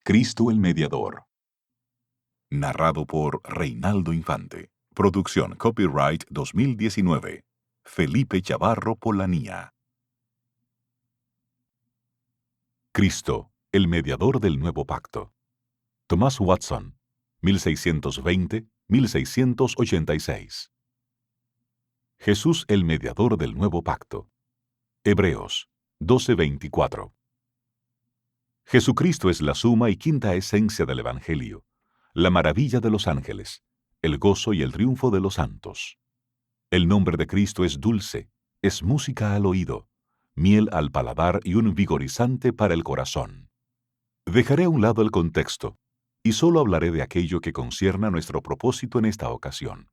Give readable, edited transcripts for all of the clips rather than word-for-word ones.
Cristo el Mediador. Narrado por Reinaldo Infante. Producción Copyright 2019. Felipe Chavarro Polanía. Cristo, el Mediador del Nuevo Pacto. Thomas Watson, 1620-1686. Jesús el Mediador del Nuevo Pacto. Hebreos 12:24. Jesucristo es la suma y quinta esencia del Evangelio, la maravilla de los ángeles, el gozo y el triunfo de los santos. El nombre de Cristo es dulce, es música al oído, miel al paladar y un vigorizante para el corazón. Dejaré a un lado el contexto, y solo hablaré de aquello que concierne a nuestro propósito en esta ocasión.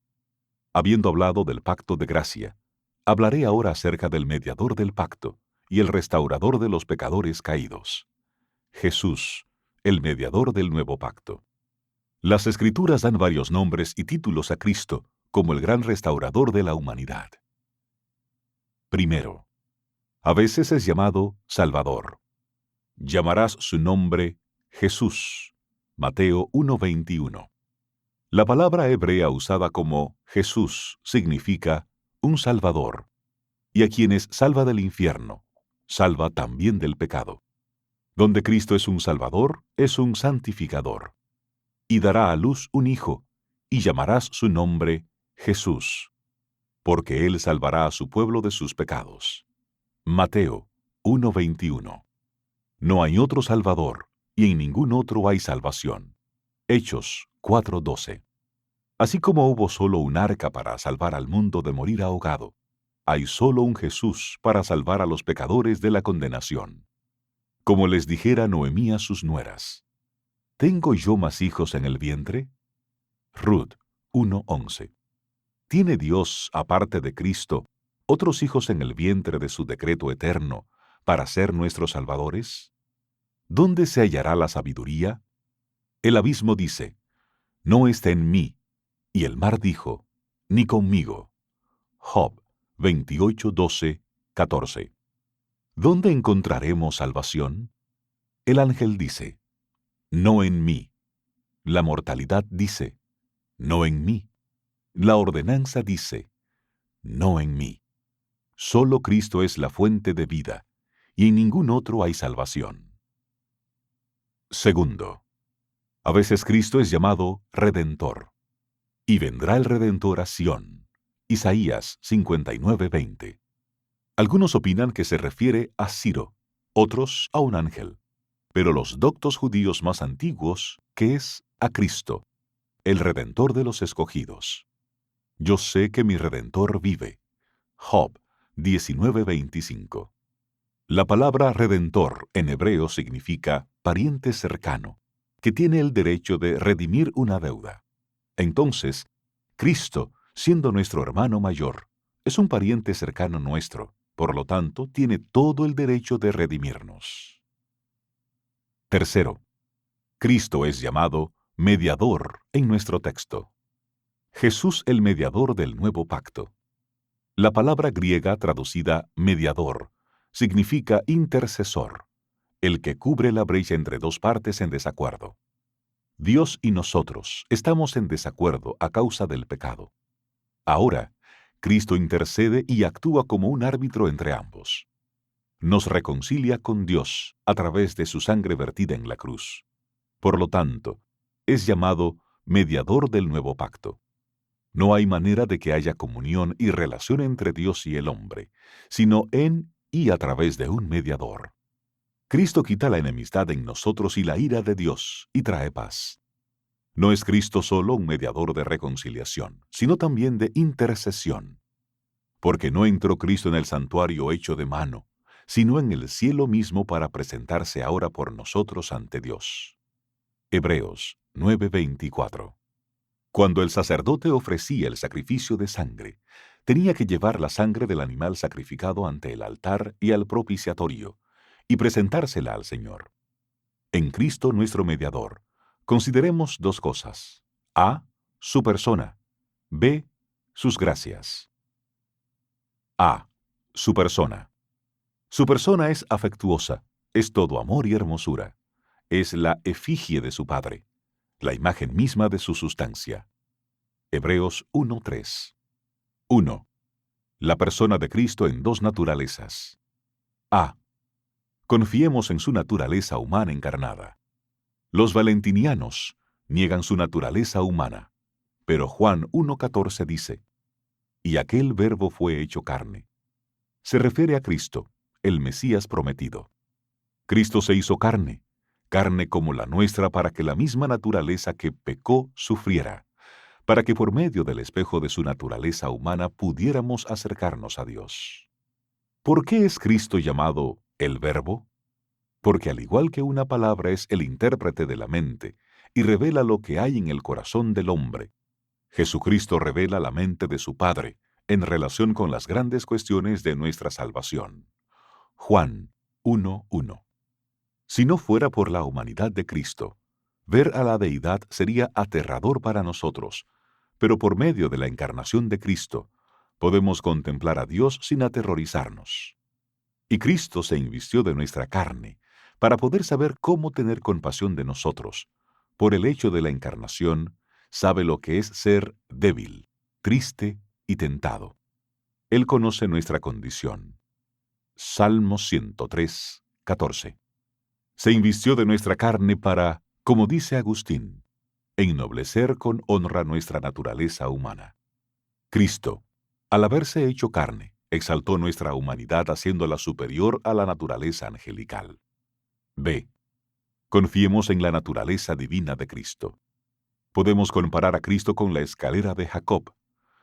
Habiendo hablado del pacto de gracia, hablaré ahora acerca del mediador del pacto y el restaurador de los pecadores caídos. Jesús, el mediador del nuevo pacto. Las Escrituras dan varios nombres y títulos a Cristo como el gran restaurador de la humanidad. Primero, a veces es llamado Salvador. Llamarás su nombre Jesús. Mateo 1:21. La palabra hebrea usada como Jesús significa un Salvador, y a quienes salva del infierno, salva también del pecado. Donde Cristo es un Salvador, es un santificador. Y dará a luz un hijo, y llamarás su nombre Jesús, porque él salvará a su pueblo de sus pecados. Mateo 1:21. No hay otro Salvador, y en ningún otro hay salvación. Hechos 4:12. Así como hubo solo un arca para salvar al mundo de morir ahogado, hay solo un Jesús para salvar a los pecadores de la condenación. Como les dijera Noemí a sus nueras, ¿tengo yo más hijos en el vientre? Ruth 1:11. ¿Tiene Dios, aparte de Cristo, otros hijos en el vientre de su decreto eterno para ser nuestros salvadores? ¿Dónde se hallará la sabiduría? El abismo dice, no está en mí, y el mar dijo, ni conmigo. Job 28:12-14. ¿Dónde encontraremos salvación? El ángel dice, no en mí. La mortalidad dice, no en mí. La ordenanza dice, no en mí. Solo Cristo es la fuente de vida, y en ningún otro hay salvación. Segundo, a veces Cristo es llamado Redentor. Y vendrá el Redentor a Sión. Isaías 59:20. Algunos opinan que se refiere a Ciro, otros a un ángel, pero los doctos judíos más antiguos que es a Cristo, el Redentor de los escogidos. Yo sé que mi Redentor vive. Job 19:25. La palabra Redentor en hebreo significa pariente cercano, que tiene el derecho de redimir una deuda. Entonces, Cristo, siendo nuestro hermano mayor, es un pariente cercano nuestro, por lo tanto, tiene todo el derecho de redimirnos. Tercero, Cristo es llamado mediador en nuestro texto. Jesús el mediador del nuevo pacto. La palabra griega traducida mediador significa intercesor, el que cubre la brecha entre dos partes en desacuerdo. Dios y nosotros estamos en desacuerdo a causa del pecado. Ahora, Cristo intercede y actúa como un árbitro entre ambos. Nos reconcilia con Dios a través de su sangre vertida en la cruz. Por lo tanto, es llamado mediador del nuevo pacto. No hay manera de que haya comunión y relación entre Dios y el hombre, sino en y a través de un mediador. Cristo quita la enemistad en nosotros y la ira de Dios, y trae paz. No es Cristo solo un mediador de reconciliación, sino también de intercesión. Porque no entró Cristo en el santuario hecho de mano, sino en el cielo mismo para presentarse ahora por nosotros ante Dios. Hebreos 9:24. Cuando el sacerdote ofrecía el sacrificio de sangre, tenía que llevar la sangre del animal sacrificado ante el altar y al propiciatorio, y presentársela al Señor. En Cristo nuestro mediador, consideremos dos cosas. A, su persona. B, sus gracias. A, su persona. Su persona es afectuosa, es todo amor y hermosura. es la efigie de su Padre, la imagen misma de su sustancia. Hebreos 1:3. 1. La persona de Cristo en dos naturalezas. A. Confiemos en su naturaleza humana encarnada. Los valentinianos niegan su naturaleza humana, pero Juan 1:14 dice, «Y aquel Verbo fue hecho carne». Se refiere a Cristo, el Mesías prometido. Cristo se hizo carne, carne como la nuestra para que la misma naturaleza que pecó sufriera, para que por medio del espejo de su naturaleza humana pudiéramos acercarnos a Dios. ¿Por qué es Cristo llamado el Verbo? Porque al igual que una palabra es el intérprete de la mente y revela lo que hay en el corazón del hombre, Jesucristo revela la mente de su Padre en relación con las grandes cuestiones de nuestra salvación. Juan 1:1. Si no fuera por la humanidad de Cristo, ver a la deidad sería aterrador para nosotros, pero por medio de la encarnación de Cristo, podemos contemplar a Dios sin aterrorizarnos. Y Cristo se invistió de nuestra carne, para poder saber cómo tener compasión de nosotros. Por el hecho de la encarnación, sabe lo que es ser débil, triste y tentado. Él conoce nuestra condición. Salmo 103:14. Se invistió de nuestra carne para, como dice Agustín, ennoblecer con honra nuestra naturaleza humana. Cristo, al haberse hecho carne, exaltó nuestra humanidad haciéndola superior a la naturaleza angelical. B. Confiemos en la naturaleza divina de Cristo. Podemos comparar a Cristo con la escalera de Jacob,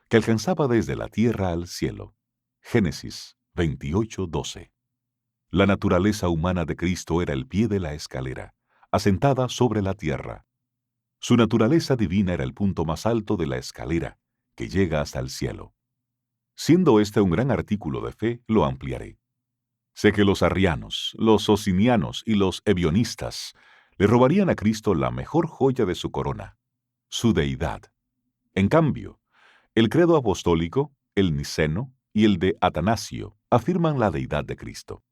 que alcanzaba desde la tierra al cielo. Génesis 28:12. La naturaleza humana de Cristo era el pie de la escalera, asentada sobre la tierra. Su naturaleza divina era el punto más alto de la escalera, que llega hasta el cielo. Siendo este un gran artículo de fe, lo ampliaré. Sé que los arrianos, los socinianos y los ebionistas le robarían a Cristo la mejor joya de su corona, su deidad. En cambio, el credo apostólico, el niceno y el de Atanasio afirman la deidad de Cristo.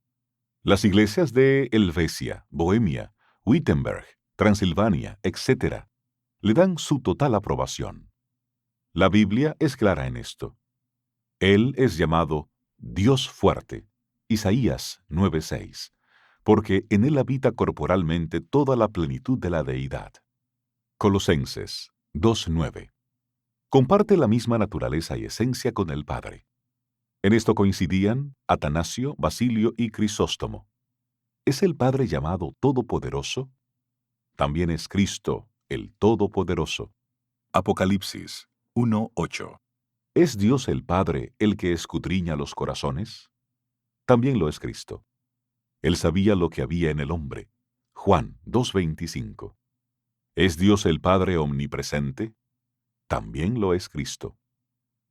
Las iglesias de Helvecia, Bohemia, Wittenberg, Transilvania, etc., le dan su total aprobación. La Biblia es clara en esto. Él es llamado Dios fuerte, Isaías 9:6, porque en él habita corporalmente toda la plenitud de la deidad. Colosenses 2:9. Comparte la misma naturaleza y esencia con el Padre. En esto coincidían Atanasio, Basilio y Crisóstomo. ¿Es el Padre llamado Todopoderoso? También es Cristo, el Todopoderoso. Apocalipsis 1:8. ¿Es Dios el Padre el que escudriña los corazones? También lo es Cristo. Él sabía lo que había en el hombre. Juan 2:25. ¿Es Dios el Padre omnipresente? También lo es Cristo.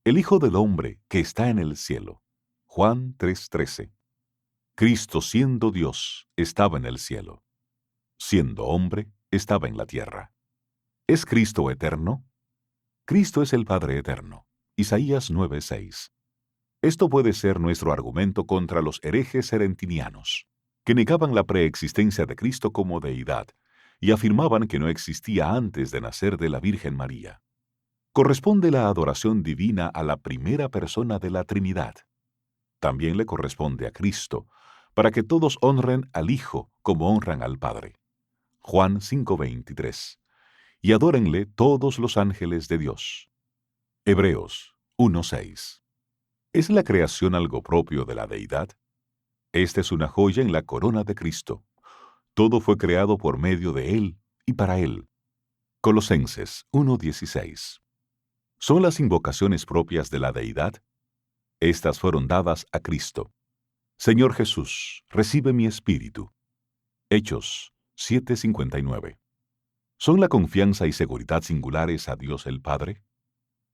El Hijo del Hombre que está en el cielo. Juan 3:13. Cristo, siendo Dios, estaba en el cielo. Siendo hombre, estaba en la tierra. ¿Es Cristo eterno? Cristo es el Padre eterno. Isaías 9:6. Esto puede ser nuestro argumento contra los herejes serentinianos, que negaban la preexistencia de Cristo como deidad y afirmaban que no existía antes de nacer de la Virgen María. Corresponde la adoración divina a la primera persona de la Trinidad. También le corresponde a Cristo, para que todos honren al Hijo como honran al Padre. Juan 5:23. Y adórenle todos los ángeles de Dios. Hebreos 1:6. ¿Es la creación algo propio de la deidad? Esta es una joya en la corona de Cristo. Todo fue creado por medio de Él y para Él. Colosenses 1:16. ¿Son las invocaciones propias de la deidad? Estas fueron dadas a Cristo. Señor Jesús, recibe mi espíritu. Hechos 7:59. ¿Son la confianza y seguridad singulares a Dios el Padre?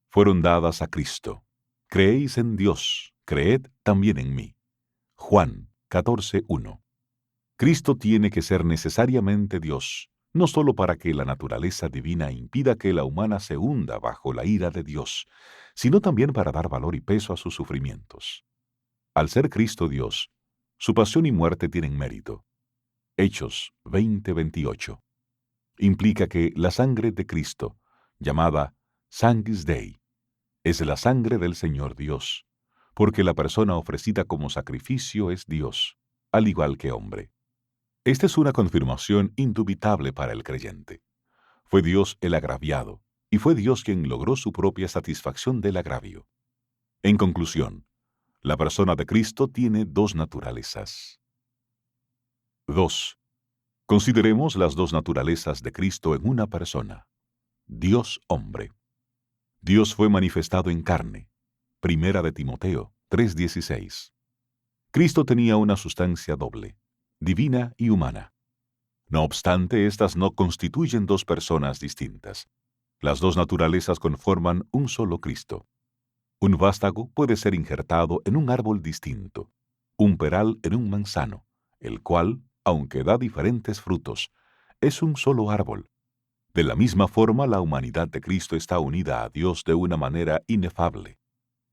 Fueron dadas a Cristo. Creéis en Dios, creed también en mí. Juan 14:1. Cristo tiene que ser necesariamente Dios, no solo para que la naturaleza divina impida que la humana se hunda bajo la ira de Dios, sino también para dar valor y peso a sus sufrimientos. Al ser Cristo Dios, su pasión y muerte tienen mérito. Hechos 20:28. Implica que la sangre de Cristo, llamada Sanctus Dei, es la sangre del Señor Dios, porque la persona ofrecida como sacrificio es Dios, al igual que hombre. Esta es una confirmación indubitable para el creyente. Fue Dios el agraviado, y fue Dios quien logró su propia satisfacción del agravio. En conclusión, la persona de Cristo tiene dos naturalezas. 2. Consideremos las dos naturalezas de Cristo en una persona. Dios hombre. Dios fue manifestado en carne. Primera de Timoteo 3:16. Cristo tenía una sustancia doble, divina y humana. No obstante, estas no constituyen dos personas distintas. Las dos naturalezas conforman un solo Cristo. Un vástago puede ser injertado en un árbol distinto, un peral en un manzano, el cual, aunque da diferentes frutos, es un solo árbol. De la misma forma, la humanidad de Cristo está unida a Dios de una manera inefable.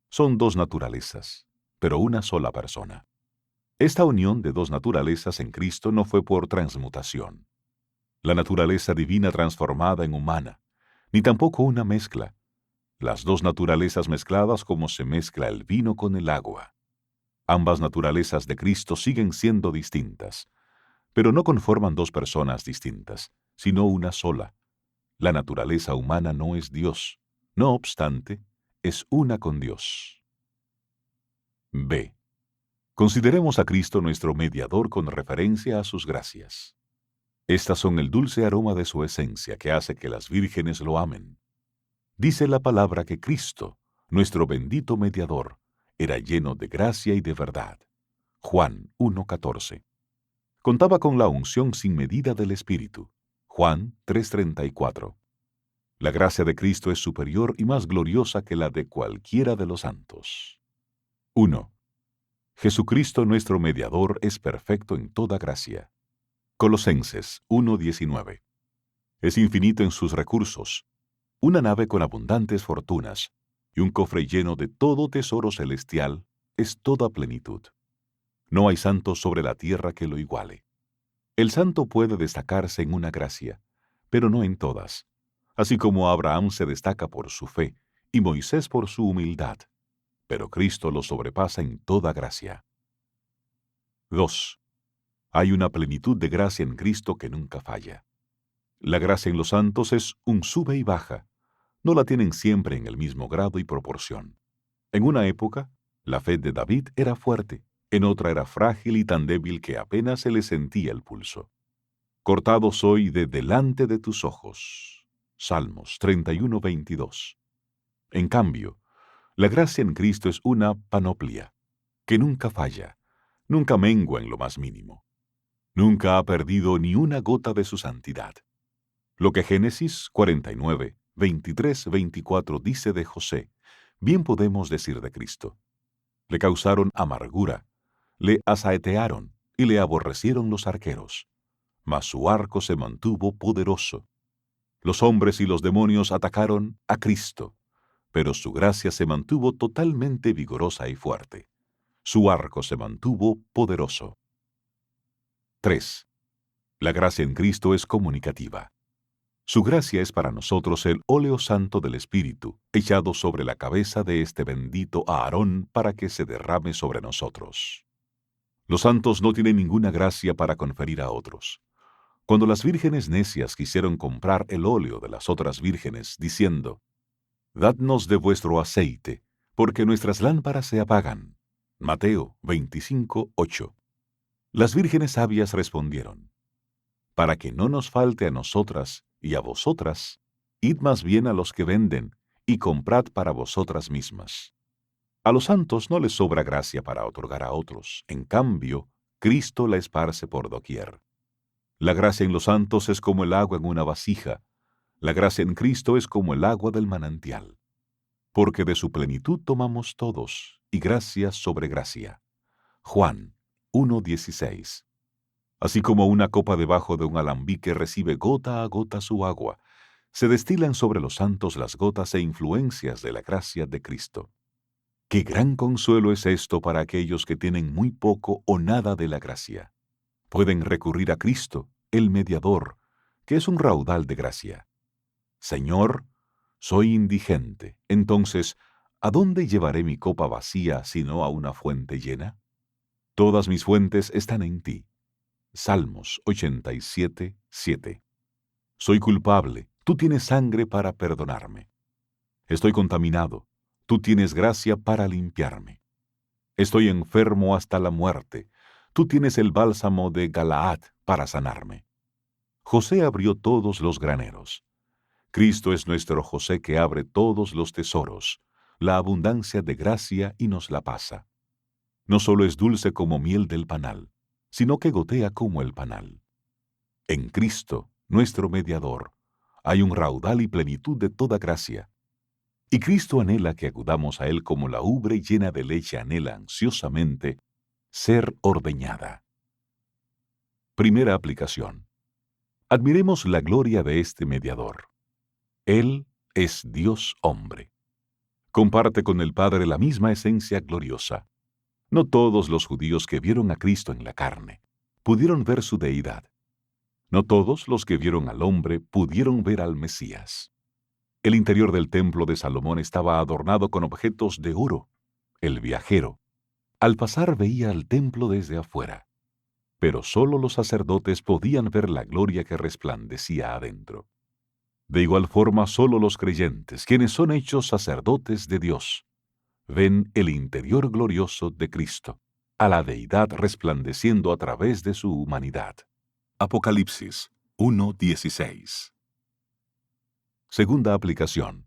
Son dos naturalezas, pero una sola persona. Esta unión de dos naturalezas en Cristo no fue por transmutación. La naturaleza divina transformada en humana, ni tampoco una mezcla. Las dos naturalezas mezcladas como se mezcla el vino con el agua. Ambas naturalezas de Cristo siguen siendo distintas, pero no conforman dos personas distintas, sino una sola. La naturaleza humana no es Dios, no obstante, es una con Dios. B. Consideremos a Cristo nuestro mediador con referencia a sus gracias. Estas son el dulce aroma de su esencia que hace que las vírgenes lo amen. Dice la palabra que Cristo, nuestro bendito mediador, era lleno de gracia y de verdad. Juan 1:14. Contaba con la unción sin medida del Espíritu. Juan 3:34. La gracia de Cristo es superior y más gloriosa que la de cualquiera de los santos. 1. Jesucristo nuestro mediador es perfecto en toda gracia. Colosenses 1:19. Es infinito en sus recursos, una nave con abundantes fortunas y un cofre lleno de todo tesoro celestial es toda plenitud. No hay santo sobre la tierra que lo iguale. El santo puede destacarse en una gracia, pero no en todas, así como Abraham se destaca por su fe y Moisés por su humildad, pero Cristo lo sobrepasa en toda gracia. 2. Hay una plenitud de gracia en Cristo que nunca falla. La gracia en los santos es un sube y baja. No la tienen siempre en el mismo grado y proporción. En una época, la fe de David era fuerte, en otra era frágil y tan débil que apenas se le sentía el pulso. Cortado soy de delante de tus ojos. Salmos 31:22. En cambio, la gracia en Cristo es una panoplia, que nunca falla, nunca mengua en lo más mínimo. Nunca ha perdido ni una gota de su santidad. Lo que Génesis 49, 23, 24 dice de José, bien podemos decir de Cristo. Le causaron amargura, le asaetearon y le aborrecieron los arqueros, mas su arco se mantuvo poderoso. Los hombres y los demonios atacaron a Cristo, pero su gracia se mantuvo totalmente vigorosa y fuerte. Su arco se mantuvo poderoso. 3. La gracia en Cristo es comunicativa. Su gracia es para nosotros el óleo santo del Espíritu, echado sobre la cabeza de este bendito Aarón para que se derrame sobre nosotros. Los santos no tienen ninguna gracia para conferir a otros. Cuando las vírgenes necias quisieron comprar el óleo de las otras vírgenes, diciendo, «Dadnos de vuestro aceite, porque nuestras lámparas se apagan». Mateo 25:8. Las vírgenes sabias respondieron, «Para que no nos falte a nosotras y a vosotras, id más bien a los que venden, y comprad para vosotras mismas». A los santos no les sobra gracia para otorgar a otros. En cambio, Cristo la esparce por doquier. La gracia en los santos es como el agua en una vasija. La gracia en Cristo es como el agua del manantial. Porque de su plenitud tomamos todos, y gracia sobre gracia. Juan 1:16. Así como una copa debajo de un alambique recibe gota a gota su agua, se destilan sobre los santos las gotas e influencias de la gracia de Cristo. ¡Qué gran consuelo es esto para aquellos que tienen muy poco o nada de la gracia! pueden recurrir a Cristo, el mediador, que es un raudal de gracia. Señor, soy indigente, entonces, ¿a dónde llevaré mi copa vacía sino a una fuente llena? Todas mis fuentes están en ti. Salmos 87, 7. Soy culpable, tú tienes sangre para perdonarme. Estoy contaminado, tú tienes gracia para limpiarme. Estoy enfermo hasta la muerte, tú tienes el bálsamo de Galaad para sanarme. José abrió todos los graneros. Cristo es nuestro José que abre todos los tesoros, la abundancia de gracia y nos la pasa. No solo es dulce como miel del panal, sino que gotea como el panal. En Cristo, nuestro mediador, hay un raudal y plenitud de toda gracia. Y Cristo anhela que acudamos a Él como la ubre llena de leche anhela ansiosamente ser ordeñada. Primera aplicación. Admiremos la gloria de este mediador. Él es Dios hombre. Comparte con el Padre la misma esencia gloriosa. No todos los judíos que vieron a Cristo en la carne pudieron ver su deidad. No todos los que vieron al hombre pudieron ver al Mesías. El interior del templo de Salomón estaba adornado con objetos de oro. El viajero, al pasar, veía el templo desde afuera, pero solo los sacerdotes podían ver la gloria que resplandecía adentro. De igual forma, solo los creyentes, quienes son hechos sacerdotes de Dios, ven el interior glorioso de Cristo, a la deidad resplandeciendo a través de su humanidad. Apocalipsis 1:16. Segunda aplicación.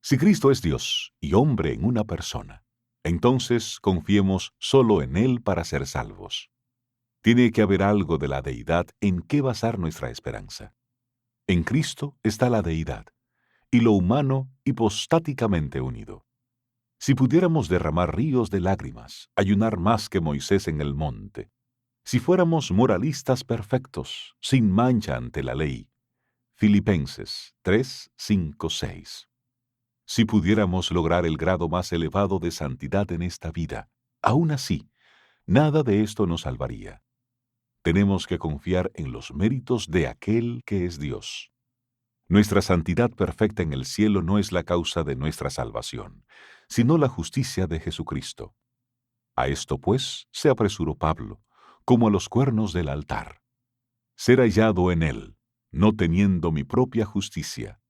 Si Cristo es Dios y hombre en una persona, entonces confiemos solo en Él para ser salvos. Tiene que haber algo de la deidad en que basar nuestra esperanza. En Cristo está la deidad, y lo humano hipostáticamente unido. Si pudiéramos derramar ríos de lágrimas, ayunar más que Moisés en el monte, si fuéramos moralistas perfectos, sin mancha ante la ley, Filipenses 3, 5, 6. Si pudiéramos lograr el grado más elevado de santidad en esta vida, aún así, nada de esto nos salvaría. Tenemos que confiar en los méritos de aquel que es Dios. Nuestra santidad perfecta en el cielo no es la causa de nuestra salvación, sino la justicia de Jesucristo. A esto, pues, se apresuró Pablo, como a los cuernos del altar. Ser hallado en él, no teniendo mi propia justicia.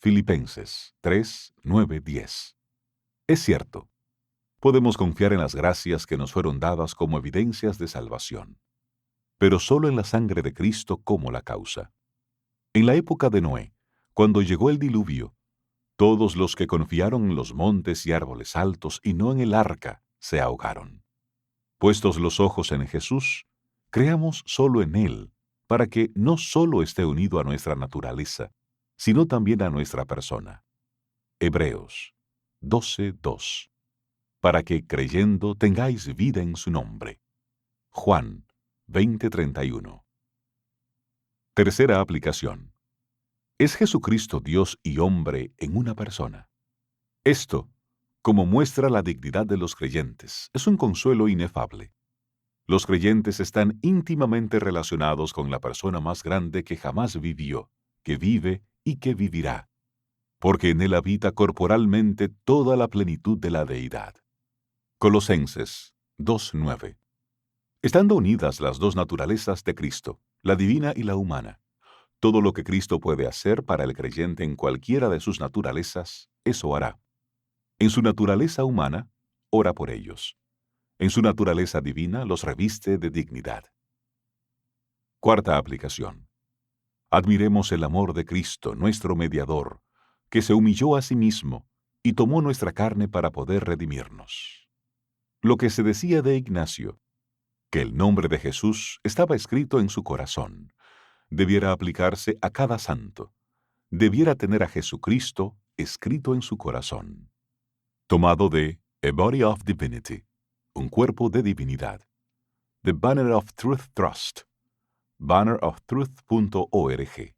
Filipenses 3, 9, 10. Es cierto, podemos confiar en las gracias que nos fueron dadas como evidencias de salvación, pero solo en la sangre de Cristo como la causa. En la época de Noé, cuando llegó el diluvio, todos los que confiaron en los montes y árboles altos y no en el arca se ahogaron. Puestos los ojos en Jesús, creamos solo en Él, para que no solo esté unido a nuestra naturaleza, sino también a nuestra persona. Hebreos 12:2. Para que, creyendo, tengáis vida en su nombre. Juan 20:31. Tercera aplicación. ¿Es Jesucristo Dios y hombre en una persona? Esto, como muestra la dignidad de los creyentes, es un consuelo inefable. Los creyentes están íntimamente relacionados con la persona más grande que jamás vivió, que vive y que vivirá, porque en él habita corporalmente toda la plenitud de la deidad. Colosenses 2:9. Estando unidas las dos naturalezas de Cristo, la divina y la humana, todo lo que Cristo puede hacer para el creyente en cualquiera de sus naturalezas, eso hará. En su naturaleza humana, ora por ellos. En su naturaleza divina, los reviste de dignidad. Cuarta aplicación. Admiremos el amor de Cristo, nuestro mediador, que se humilló a sí mismo y tomó nuestra carne para poder redimirnos. Lo que se decía de Ignacio, que el nombre de Jesús estaba escrito en su corazón, debiera aplicarse a cada santo, debiera tener a Jesucristo escrito en su corazón. Tomado de A Body of Divinity, un cuerpo de divinidad. The Banner of Truth Trust, banneroftruth.org.